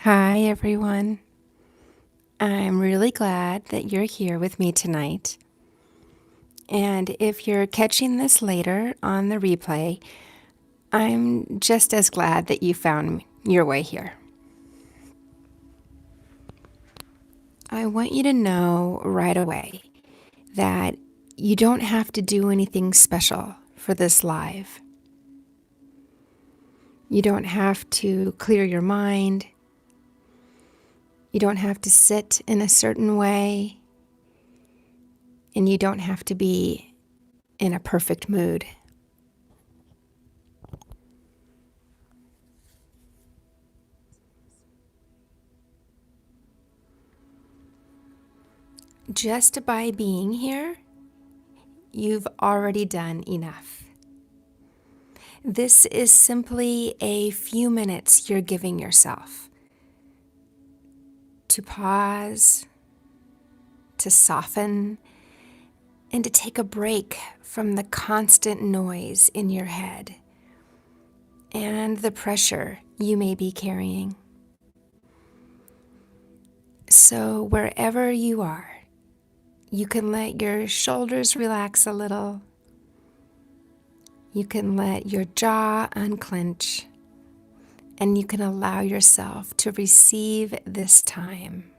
Hi, everyone. I'm really glad that you're here with me tonight. And if you're catching this later on the replay, I'm just as glad that you found your way here. I want you to know right away that you don't have to do anything special for this live. You don't have to clear your mind. You don't have to sit in a certain way. And you don't have to be in a perfect mood. Just by being here, you've already done enough. This is simply a few minutes you're giving yourself to pause, to soften, and to take a break from the constant noise in your head and the pressure you may be carrying. So, wherever you are, you can let your shoulders relax a little. You can let your jaw unclench. And you can allow yourself to receive this time.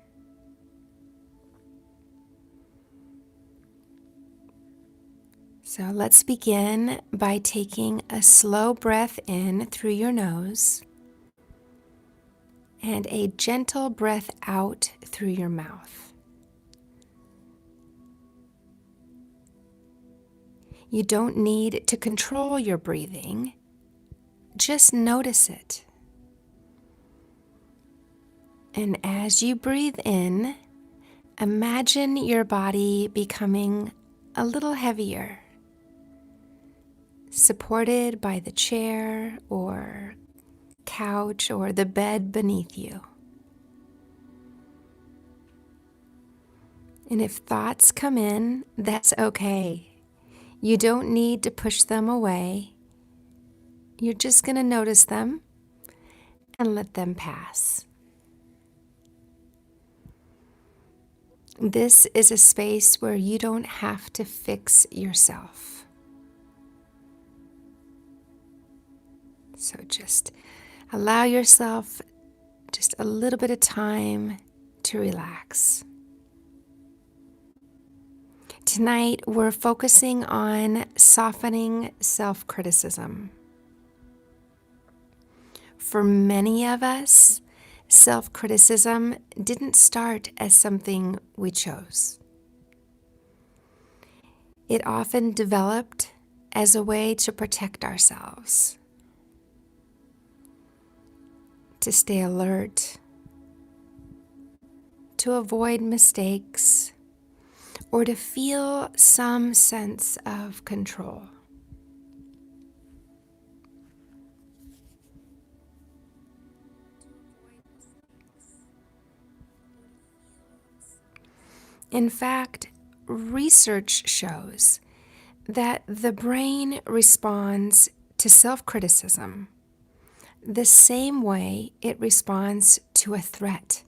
So let's begin by taking a slow breath in through your nose and a gentle breath out through your mouth. You don't need to control your breathing, just notice it. And as you breathe in, imagine your body becoming a little heavier, supported by the chair or couch or the bed beneath you. And if thoughts come in, that's okay. You don't need to push them away. You're just going to notice them and let them pass. This is a space where you don't have to fix yourself. So just allow yourself just a little bit of time to relax. Tonight, we're focusing on softening self-criticism. For many of us, self-criticism didn't start as something we chose. It often developed as a way to protect ourselves, to stay alert, to avoid mistakes, or to feel some sense of control. In fact, research shows that the brain responds to self-criticism the same way it responds to a threat.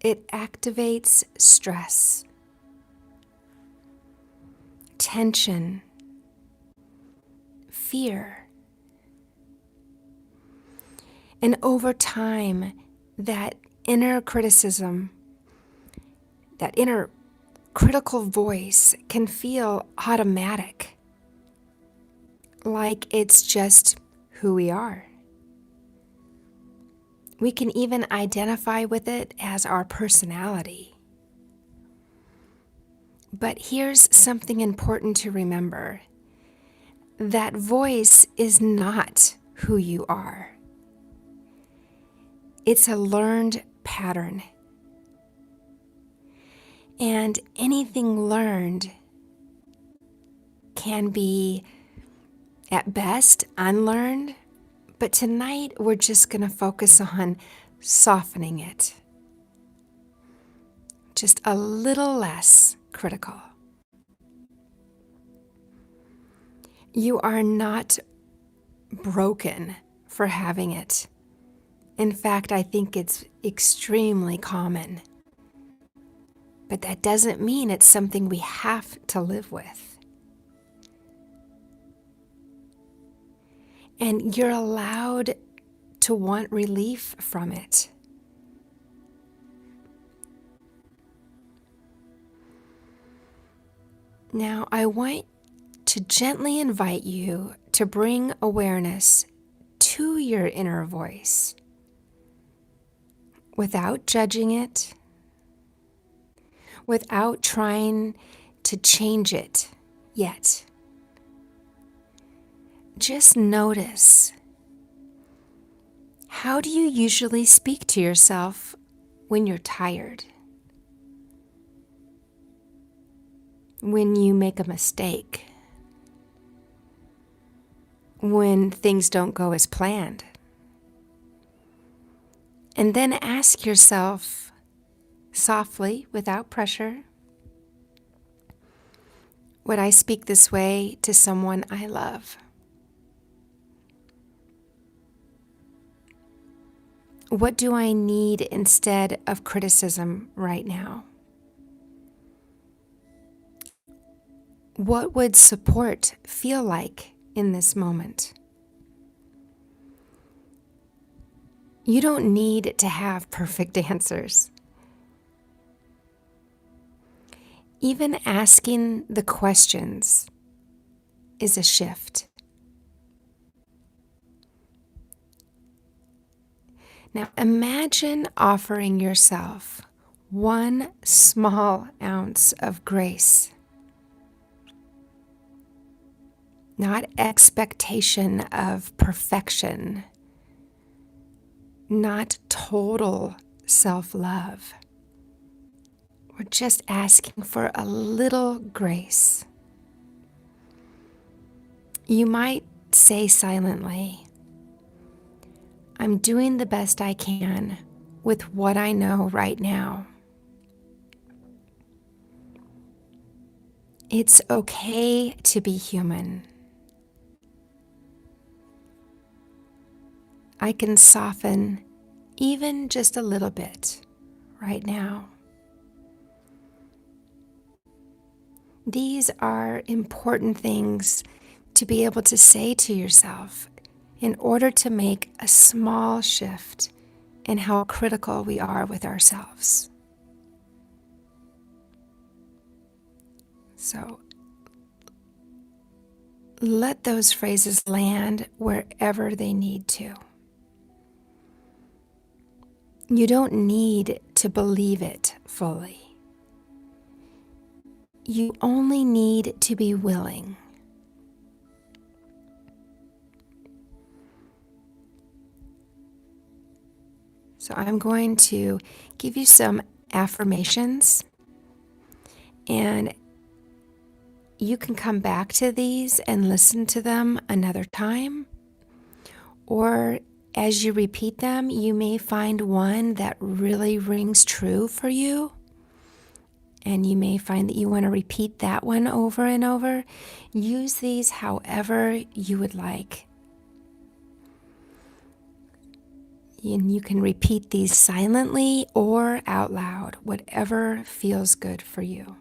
It activates stress, tension, fear. And over time, that inner criticism, that inner critical voice can feel automatic, like it's just who we are. We can even identify with it as our personality. But here's something important to remember. That voice is not who you are. It's a learned pattern. And anything learned can be, at best, unlearned. But tonight, we're just going to focus on softening it. Just a little less critical. You are not broken for having it, In fact, I think it's extremely common. But that doesn't mean it's something we have to live with. And you're allowed to want relief from it. Now, I want to gently invite you to bring awareness to your inner voice without judging it, without trying to change it yet. Just notice, how do you usually speak to yourself when you're tired? When you make a mistake? When things don't go as planned? And then ask yourself softly, without pressure, would I speak this way to someone I love? What do I need instead of criticism right now? What would support feel like in this moment? You don't need to have perfect answers. Even asking the questions is a shift. Now imagine offering yourself 1 small ounce of grace. Not expectation of perfection, not total self-love. We're just asking for a little grace. You might say silently, I'm doing the best I can with what I know right now. It's okay to be human. I can soften even just a little bit right now. These are important things to be able to say to yourself in order to make a small shift in how critical we are with ourselves. So let those phrases land wherever they need to. You don't need to believe it fully. You only need to be willing. So I'm going to give you some affirmations, and you can come back to these and listen to them another time, or as you repeat them, you may find one that really rings true for you, and you may find that you want to repeat that one over and over. Use these however you would like. And you can repeat these silently or out loud, whatever feels good for you.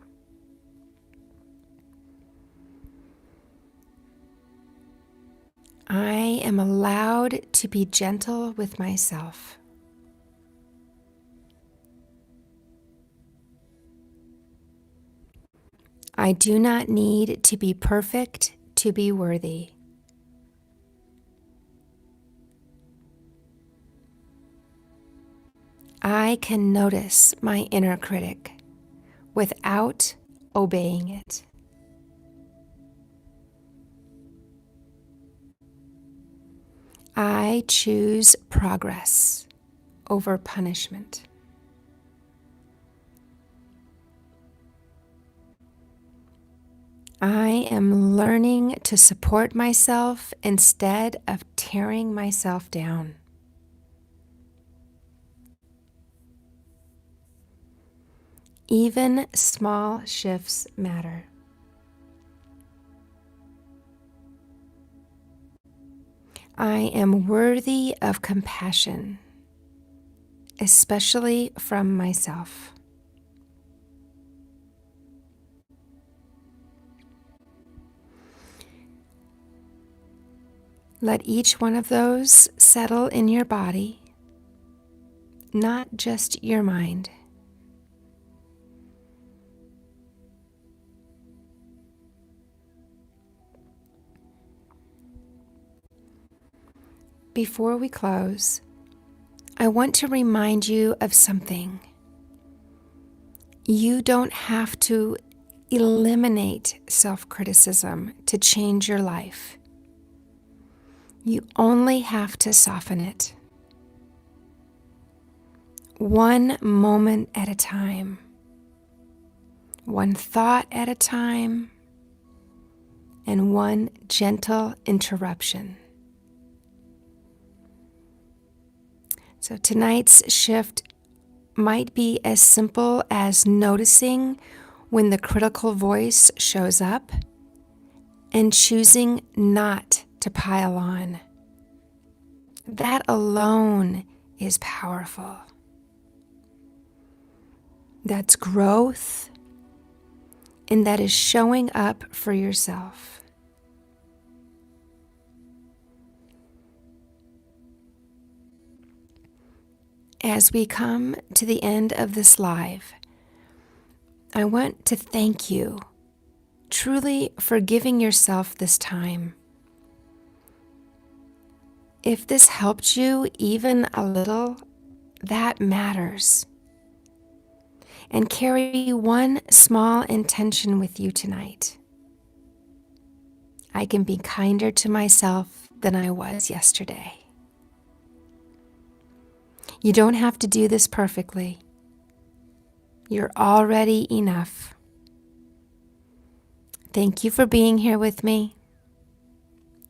I am allowed to be gentle with myself. I do not need to be perfect to be worthy. I can notice my inner critic without obeying it. I choose progress over punishment. I am learning to support myself instead of tearing myself down. Even small shifts matter. I am worthy of compassion especially from myself. Let each one of those settle in your body, not just your mind. Before we close, I want to remind you of something. You don't have to eliminate self-criticism to change your life. You only have to soften it. One moment at a time. One thought at a time. And one gentle interruption. So tonight's shift might be as simple as noticing when the critical voice shows up and choosing not to pile on. That alone is powerful. That's growth, and that is showing up for yourself. As we come to the end of this live, I want to thank you truly for giving yourself this time. If this helped you even a little, that matters. And carry one small intention with you tonight. I can be kinder to myself than I was yesterday. You don't have to do this perfectly. You're already enough. Thank you for being here with me.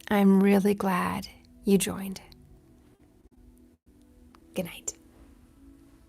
I'm really glad you joined. Good night.